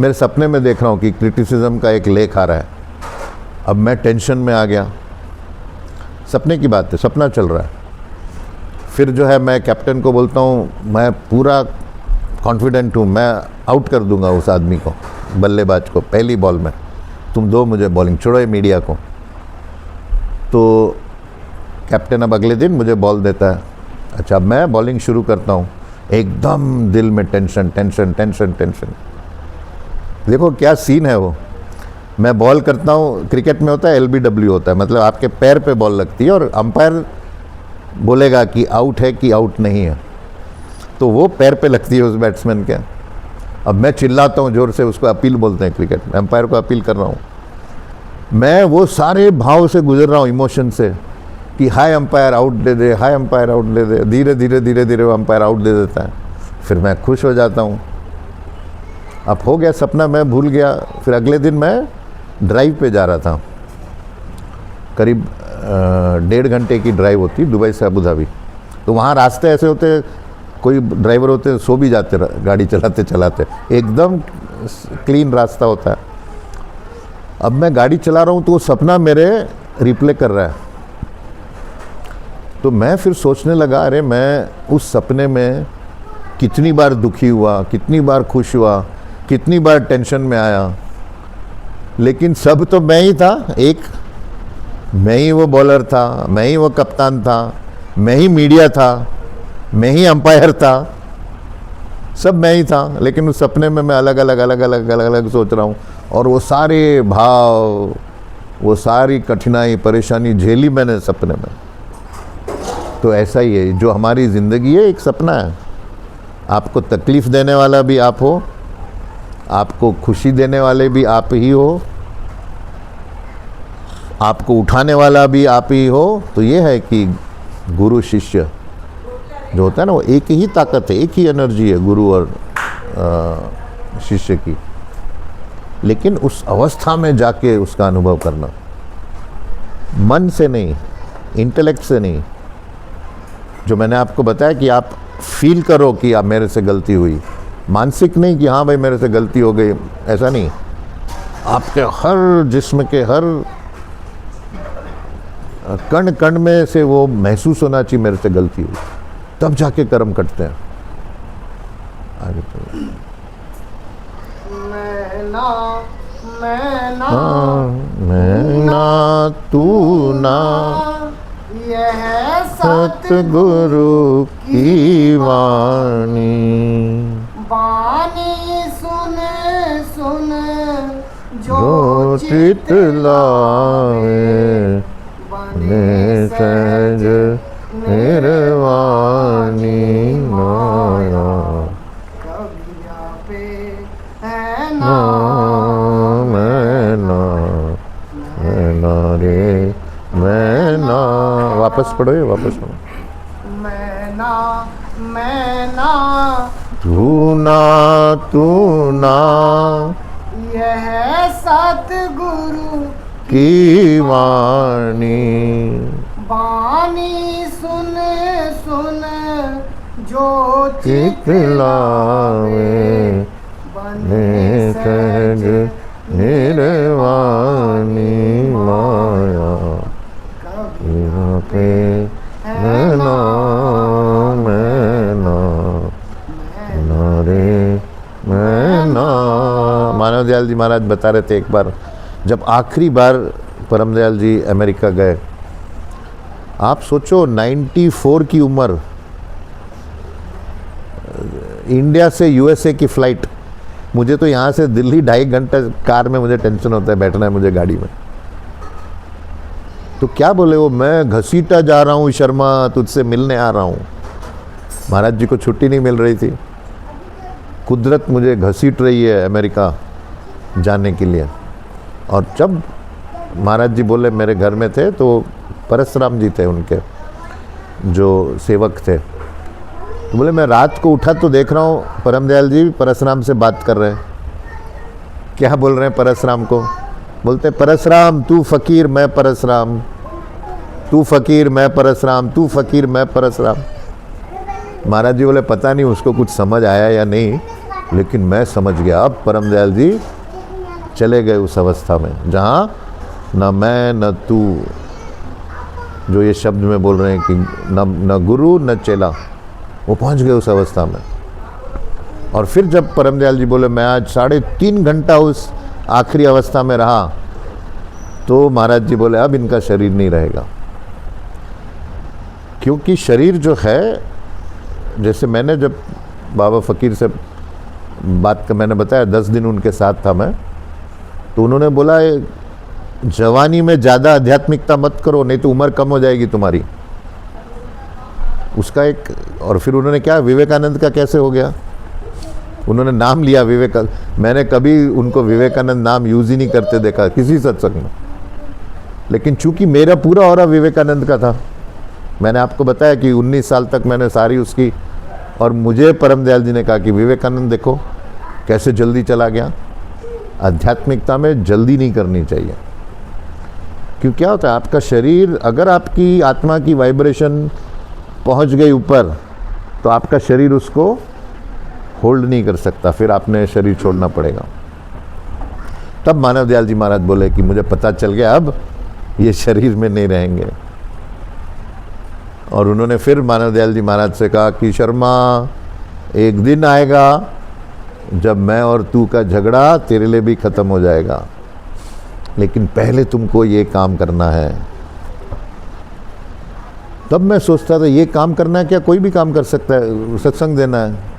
मेरे सपने में देख रहा हूँ कि क्रिटिसिज्म का एक लेख आ रहा है। अब मैं टेंशन में आ गया, सपने की बात है, सपना चल रहा है। फिर जो है मैं कैप्टन को बोलता हूँ, मैं पूरा कॉन्फिडेंट हूँ, मैं आउट कर दूंगा उस आदमी को, बल्लेबाज को, पहली बॉल में, तुम दो मुझे बॉलिंग, छोड़ो ये मीडिया को। तो कैप्टन अब अगले दिन मुझे बॉल देता है। अच्छा, अब मैं बॉलिंग शुरू करता हूँ, एकदम दिल में टेंशन टेंशन टेंशन टेंशन। देखो क्या सीन है वो, मैं बॉल करता हूँ, क्रिकेट में होता है LBW होता है, मतलब आपके पैर पे बॉल लगती है और अंपायर बोलेगा कि आउट है कि आउट नहीं है, तो वो पैर पे लगती है उस बैट्समैन के। अब मैं चिल्लाता हूँ ज़ोर से, उसको अपील बोलते हैं क्रिकेट में, अंपायर को अपील कर रहा हूँ। मैं वो सारे भाव से गुजर रहा हूँ, इमोशन से, कि हाय अंपायर आउट दे दे, हाय अंपायर आउट दे दे। धीरे धीरे धीरे धीरे वो अंपायर आउट दे देता है, फिर मैं खुश हो जाता हूँ। अब हो गया सपना, मैं भूल गया। फिर अगले दिन मैं ड्राइव पे जा रहा था, करीब 1.5 घंटे की ड्राइव होती दुबई से अबू धाबी। तो वहाँ रास्ते ऐसे होते, कोई ड्राइवर होते सो भी जाते गाड़ी चलाते चलाते, एकदम क्लीन रास्ता होता है। अब मैं गाड़ी चला रहा हूँ तो वो सपना मेरे रिप्ले कर रहा है। तो मैं फिर सोचने लगा, अरे मैं उस सपने में कितनी बार दुखी हुआ, कितनी बार खुश हुआ, कितनी बार टेंशन में आया, लेकिन सब तो मैं ही था। एक मैं ही वो बॉलर था, मैं ही वो कप्तान था, मैं ही मीडिया था, मैं ही अंपायर था, सब मैं ही था। लेकिन उस सपने में मैं अलग अलग अलग अलग अलग अलग सोच रहा हूँ, और वो सारे भाव, वो सारी कठिनाई परेशानी झेली मैंने सपने में। तो ऐसा ही है, जो हमारी ज़िंदगी है एक सपना है। आपको तकलीफ़ देने वाला भी आप हो, आपको खुशी देने वाले भी आप ही हो, आपको उठाने वाला भी आप ही हो। तो ये है कि गुरु शिष्य जो होता है ना, वो एक ही ताकत है, एक ही एनर्जी है गुरु और शिष्य की। लेकिन उस अवस्था में जाके उसका अनुभव करना, मन से नहीं, इंटेलेक्ट से नहीं। जो मैंने आपको बताया कि आप फील करो कि आप मेरे से गलती हुई, मानसिक नहीं कि हाँ भाई मेरे से गलती हो गई, ऐसा नहीं। आपके हर जिस्म के हर कण कण में से वो महसूस होना चाहिए मेरे से गलती हुई, तब जाके कर्म कटते हैं। आगे चलो। मैं ना मैं ना तू ना, यह सतगुरु की वाणी, बानी सुन सुन जो चित लावे, बने सहज निर्वाणी माया। कबिया पे है ना मैं ना रे मैं ना। वापस पढ़ो, ये वापस पढ़ो। मैं ना तू ना यह सतगुरु की वाणी, बानी सुन सुन जो चित लावे, बने सहज निर्वाणी माया। कबिया पे मैं ना रे मैं ना। मानव दयाल जी महाराज बता रहे थे, एक बार जब आखिरी बार परम दयाल जी अमेरिका गए, आप सोचो 94 की उम्र, इंडिया से USA की फ़्लाइट। मुझे तो यहाँ से दिल्ली 2.5 घंटे कार में मुझे टेंशन होता है, बैठना है मुझे गाड़ी में। तो क्या बोले वो, मैं घसीटा जा रहा हूँ शर्मा, तुझसे मिलने आ रहा हूँ। महाराज जी को छुट्टी नहीं मिल रही थी। कुदरत मुझे घसीट रही है अमेरिका जाने के लिए। और जब महाराज जी बोले, मेरे घर में थे तो परशुराम जी थे उनके जो सेवक थे, तो बोले मैं रात को उठा तो देख रहा हूँ परम दयाल जी परशुराम से बात कर रहे हैं। क्या बोल रहे हैं परशुराम को? बोलते परशुराम तू फकीर मैं परशुराम, तू फकीर मैं परशुराम, तू फकीर मैं परशुराम। महाराज जी बोले पता नहीं उसको कुछ समझ आया या नहीं, लेकिन मैं समझ गया। अब परम दयाल जी चले गए उस अवस्था में जहाँ न मैं न तू, जो ये शब्द में बोल रहे हैं कि न गुरु न चेला, वो पहुँच गए उस अवस्था में। और फिर जब परम दयाल जी बोले मैं आज 3.5 घंटा उस आखिरी अवस्था में रहा, तो महाराज जी बोले अब इनका शरीर नहीं रहेगा। क्योंकि शरीर जो है, जैसे मैंने जब बाबा फ़कीर से बात का मैंने बताया 10 दिन उनके साथ था मैं, तो उन्होंने बोला जवानी में ज़्यादा आध्यात्मिकता मत करो, नहीं तो उम्र कम हो जाएगी तुम्हारी। उसका एक, और फिर उन्होंने क्या, विवेकानंद का कैसे हो गया, उन्होंने नाम लिया विवेकानंद। मैंने कभी उनको विवेकानंद नाम यूज़ ही नहीं करते देखा किसी सत्संग में, लेकिन चूंकि मेरा पूरा ऑरा विवेकानंद का था, मैंने आपको बताया कि 19 साल तक मैंने सारी उसकी, और मुझे परम दयाल जी ने कहा कि विवेकानंद देखो कैसे जल्दी चला गया। आध्यात्मिकता में जल्दी नहीं करनी चाहिए, क्यों क्या होता है आपका शरीर, अगर आपकी आत्मा की वाइब्रेशन पहुंच गई ऊपर, तो आपका शरीर उसको होल्ड नहीं कर सकता, फिर आपने शरीर छोड़ना पड़ेगा। तब मानव दयाल जी महाराज बोले कि मुझे पता चल गया अब ये शरीर में नहीं रहेंगे। और उन्होंने फिर मानव दयाल जी महाराज से कहा कि शर्मा, एक दिन आएगा जब मैं और तू का झगड़ा तेरे लिए भी ख़त्म हो जाएगा, लेकिन पहले तुमको ये काम करना है। तब मैं सोचता था ये काम करना है क्या, कोई भी काम कर सकता है, सत्संग देना है,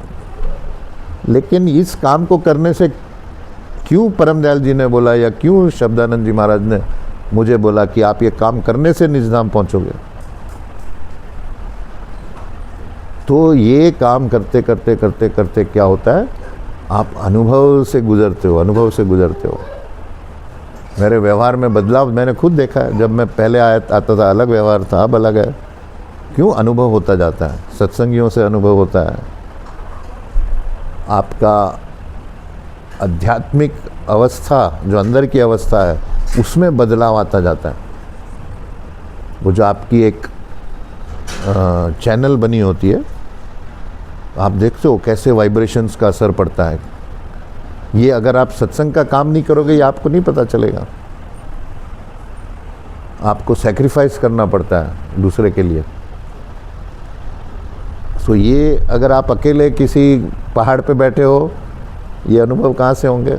लेकिन इस काम को करने से क्यों परम दयाल जी ने बोला, या क्यों शब्दानंद जी महाराज ने मुझे बोला कि आप ये काम करने से निजधाम पहुंचोगे। तो ये काम करते करते करते करते क्या होता है, आप अनुभव से गुजरते हो, अनुभव से गुजरते हो। मेरे व्यवहार में बदलाव मैंने खुद देखा है। जब मैं पहले आता था अलग व्यवहार था, अब अलग है। क्यों? अनुभव होता जाता है, सत्संगियों से अनुभव होता है, आपका आध्यात्मिक अवस्था जो अंदर की अवस्था है उसमें बदलाव आता जाता है। वो जो आपकी एक चैनल बनी होती है, आप देखते हो कैसे वाइब्रेशंस का असर पड़ता है। ये अगर आप सत्संग का काम नहीं करोगे, ये आपको नहीं पता चलेगा। आपको सैक्रिफाइस करना पड़ता है दूसरे के लिए। सो ये अगर आप अकेले किसी पहाड़ पे बैठे हो, ये अनुभव कहाँ से होंगे?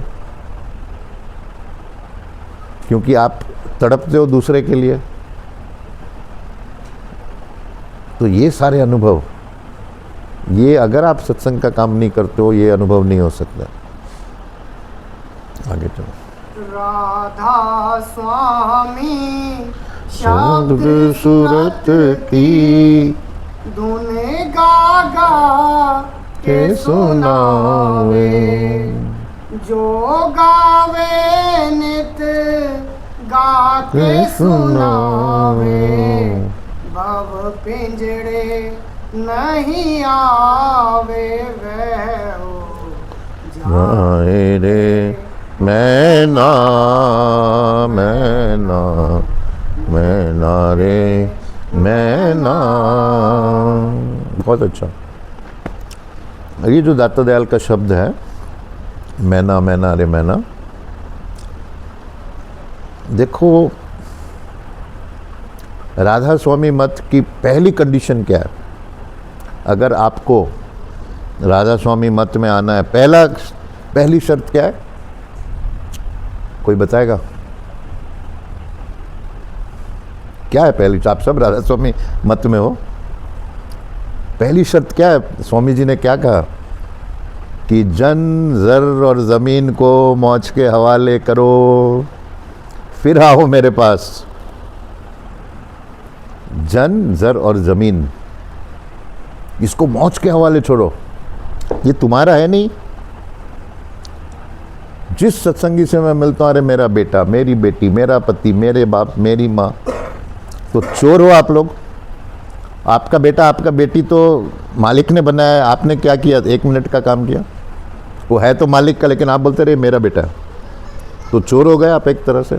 क्योंकि आप तड़पते हो दूसरे के लिए। तो ये सारे अनुभव, ये अगर आप सत्संग का काम नहीं करते हो, ये अनुभव नहीं हो सकता। आगे चलो। राधा स्वामी शब्द सूरत की धुने गा गा के सुनावे, जो गावे नित गा के सुनावे, भव पिंजड़े नहीं आवे वह जाए रे मैना मैना मैना रे मैना। बहुत अच्छा। ये जो दाता दयाल का शब्द है, मैना मैना रे मैना, देखो राधा स्वामी मत की पहली कंडीशन क्या है? अगर आपको राधा स्वामी मत में आना है, पहली शर्त क्या है? कोई बताएगा क्या है पहली? आप सब राधा स्वामी मत में हो। पहली शर्त क्या है? स्वामी जी ने क्या कहा कि जन जर और ज़मीन को मौज के हवाले करो, फिर आओ मेरे पास। जन जर और ज़मीन, इसको मौज के हवाले छोड़ो। ये तुम्हारा है नहीं, जिस सत्संगी से मैं मिलता हूँ, अरे मेरा बेटा, मेरी बेटी, मेरा पति, मेरे बाप, मेरी माँ, तो चोर हो आप लोग। आपका बेटा, आपका बेटी तो मालिक ने बनाया है, आपने क्या किया? 1 मिनट का काम किया। वो है तो मालिक का, लेकिन आप बोलते रहे मेरा बेटा, तो चोर हो गए आप एक तरह से।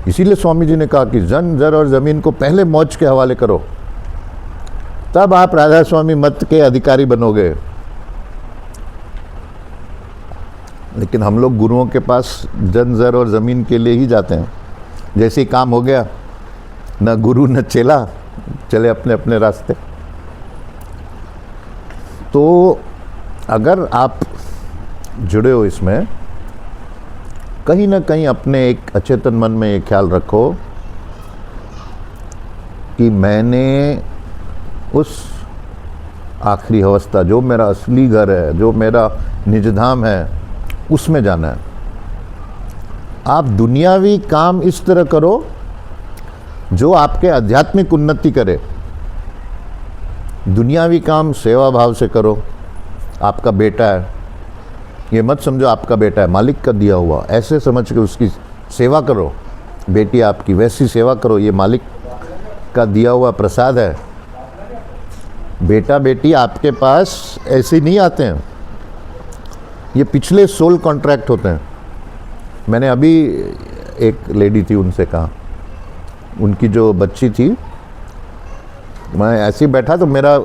इसीलिए स्वामी जी ने कहा कि जन, जर और ज़मीन को पहले मौज के हवाले करो, तब आप राधा स्वामी मत के अधिकारी बनोगे। लेकिन हम लोग गुरुओं के पास जन, जर और ज़मीन के लिए ही जाते हैं। जैसे ही काम हो गया, न गुरु न चेला, चले अपने अपने रास्ते। तो अगर आप जुड़े हो इसमें, कहीं ना कहीं अपने एक अचेतन मन में ये ख्याल रखो कि मैंने उस आखिरी अवस्था, जो मेरा असली घर है, जो मेरा निजधाम है, उसमें जाना है। आप दुनियावी काम इस तरह करो जो आपके आध्यात्मिक उन्नति करे। दुनियावी काम सेवा भाव से करो। आपका बेटा है, ये मत समझो आपका बेटा है, मालिक का दिया हुआ, ऐसे समझ के उसकी सेवा करो। बेटी आपकी, वैसी सेवा करो, ये मालिक का दिया हुआ प्रसाद है। बेटा बेटी आपके पास ऐसे नहीं आते हैं, ये पिछले सोल कॉन्ट्रैक्ट होते हैं। मैंने अभी एक लेडी थी, उनसे कहा, उनकी जो बच्ची थी, मैं ऐसे ही बैठा तो मेरा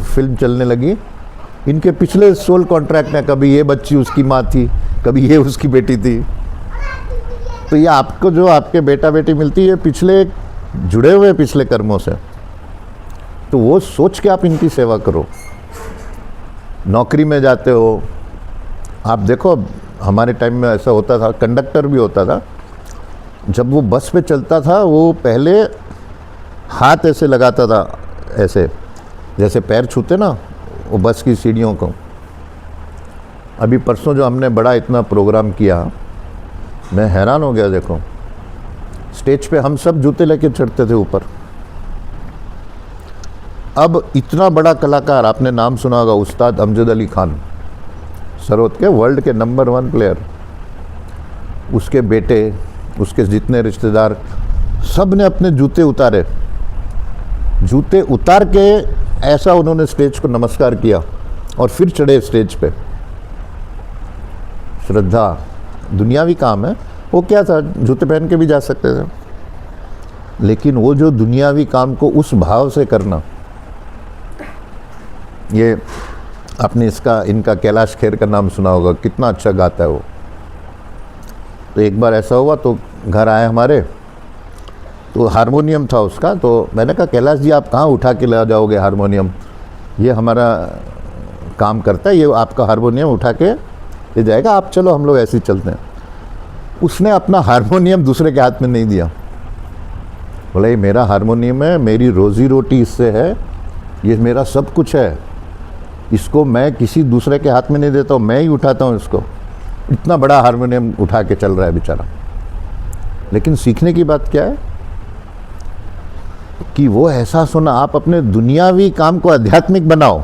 फिल्म चलने लगी, इनके पिछले सोल कॉन्ट्रैक्ट में कभी ये बच्ची उसकी माँ थी, कभी ये उसकी बेटी थी। तो ये आपको जो आपके बेटा बेटी मिलती है, पिछले जुड़े हुए पिछले कर्मों से, तो वो सोच के आप इनकी सेवा करो। नौकरी में जाते हो आप, देखो हमारे टाइम में ऐसा होता था, कंडक्टर भी होता था, जब वो बस पे चलता था वो पहले हाथ ऐसे लगाता था, ऐसे जैसे पैर छूते ना वो बस की सीढ़ियों को। अभी परसों जो हमने बड़ा इतना प्रोग्राम किया, मैं हैरान हो गया। देखो स्टेज पे हम सब जूते लेके चढ़ते थे ऊपर। अब इतना बड़ा कलाकार, आपने नाम सुना होगा, उस्ताद अमजद अली खान, सरोद के वर्ल्ड के नंबर 1 प्लेयर, उसके बेटे, उसके जितने रिश्तेदार, सब ने अपने जूते उतारे। जूते उतार के ऐसा उन्होंने स्टेज को नमस्कार किया और फिर चढ़े स्टेज पे। श्रद्धा, दुनियावी काम है। वो क्या था, जूते पहन के भी जा सकते थे, लेकिन वो जो दुनियावी काम को उस भाव से करना, ये आपने इनका कैलाश खेर का नाम सुना होगा, कितना अच्छा गाता है वो। तो एक बार ऐसा हुआ, तो घर आए हमारे, तो हारमोनियम था उसका, तो मैंने कहा कैलाश जी आप कहाँ उठा के ले जाओगे हारमोनियम, ये हमारा काम करता है, ये आपका हारमोनियम उठा के ले जाएगा, आप चलो हम लोग ऐसे ही चलते हैं। उसने अपना हारमोनियम दूसरे के हाथ में नहीं दिया, बोला ये मेरा हारमोनियम है, मेरी रोज़ी रोटी इससे है, ये मेरा सब कुछ है, इसको मैं किसी दूसरे के हाथ में नहीं देता हूँ, मैं ही उठाता हूँ इसको। इतना बड़ा हारमोनियम उठा के चल रहा है बेचारा। लेकिन सीखने की बात क्या है कि वो एहसास होना, आप अपने दुनियावी काम को आध्यात्मिक बनाओ।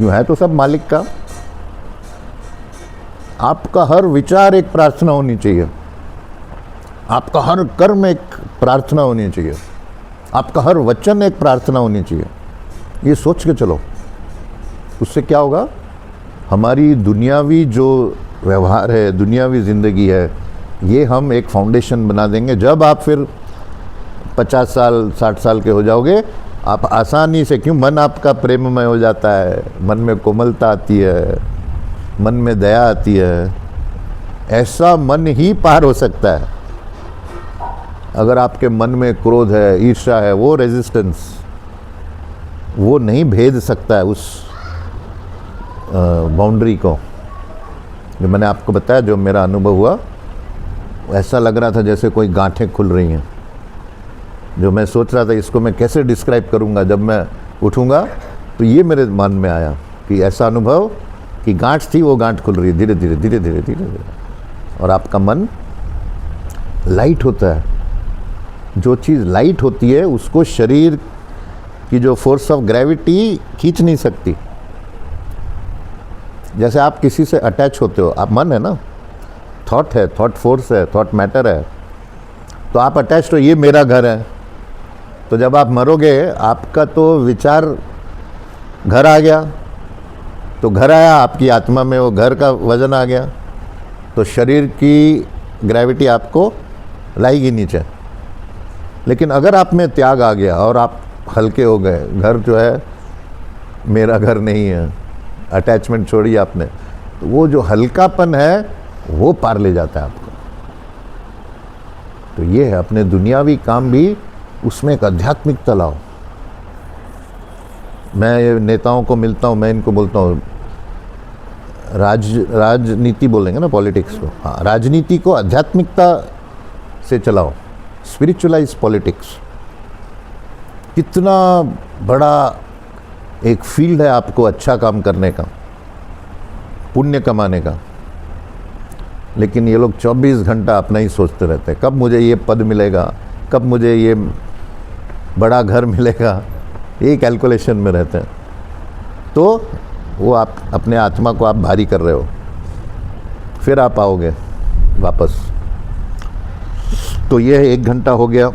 यूँ है तो सब मालिक का। आपका हर विचार एक प्रार्थना होनी चाहिए, आपका हर कर्म एक प्रार्थना होनी चाहिए, आपका हर वचन एक प्रार्थना होनी चाहिए। ये सोच के चलो, उससे क्या होगा, हमारी दुनियावी जो व्यवहार है, दुनियावी ज़िंदगी है, ये हम एक फाउंडेशन बना देंगे। जब आप फिर 50 साल 60 साल के हो जाओगे, आप आसानी से, क्यों, मन आपका प्रेममय हो जाता है, मन में कोमलता आती है, मन में दया आती है। ऐसा मन ही पार हो सकता है। अगर आपके मन में क्रोध है, ईर्ष्या है, वो रेजिस्टेंस, वो नहीं भेद सकता है उस बाउंड्री को। जो मैंने आपको बताया, जो मेरा अनुभव हुआ, ऐसा लग रहा था जैसे कोई गांठें खुल रही हैं। जो मैं सोच रहा था इसको मैं कैसे डिस्क्राइब करूंगा, जब मैं उठूंगा तो ये मेरे मन में आया कि ऐसा अनुभव कि गांठ थी, वो गांठ खुल रही है धीरे धीरे धीरे धीरे धीरे धीरे। और आपका मन लाइट होता है। जो चीज़ लाइट होती है उसको शरीर की जो फोर्स ऑफ ग्रेविटी खींच नहीं सकती। जैसे आप किसी से अटैच होते हो, आप मन है ना, थॉट है, थॉट फोर्स है, थॉट मैटर है, तो आप अटैच हो, ये मेरा घर है। तो जब आप मरोगे आपका तो विचार घर आ गया, तो घर आया आपकी आत्मा में, वो घर का वजन आ गया, तो शरीर की ग्रेविटी आपको लाएगी नीचे। लेकिन अगर आप में त्याग आ गया और आप हल्के हो गए, घर जो है मेरा घर नहीं है, अटैचमेंट छोड़ी आपने, तो वो जो हल्कापन है वो पार ले जाता है आपको। तो ये है, अपने दुनियावी काम भी उसमें एक आध्यात्मिकता लाओ। मैं ये नेताओं को मिलता हूँ, मैं इनको बोलता हूँ राजनीति बोलेंगे ना, पॉलिटिक्स को, हाँ, राजनीति को आध्यात्मिकता से चलाओ, स्पिरिचुअलाइज पॉलिटिक्स। कितना बड़ा एक फील्ड है आपको अच्छा काम करने का, पुण्य कमाने का। लेकिन ये लोग 24 घंटा अपना ही सोचते रहते हैं, कब मुझे ये पद मिलेगा, कब मुझे ये बड़ा घर मिलेगा, ये कैलकुलेशन में रहते हैं। तो वो आप अपने आत्मा को आप भारी कर रहे हो, फिर आप आओगे वापस। तो ये 1 घंटा हो गया।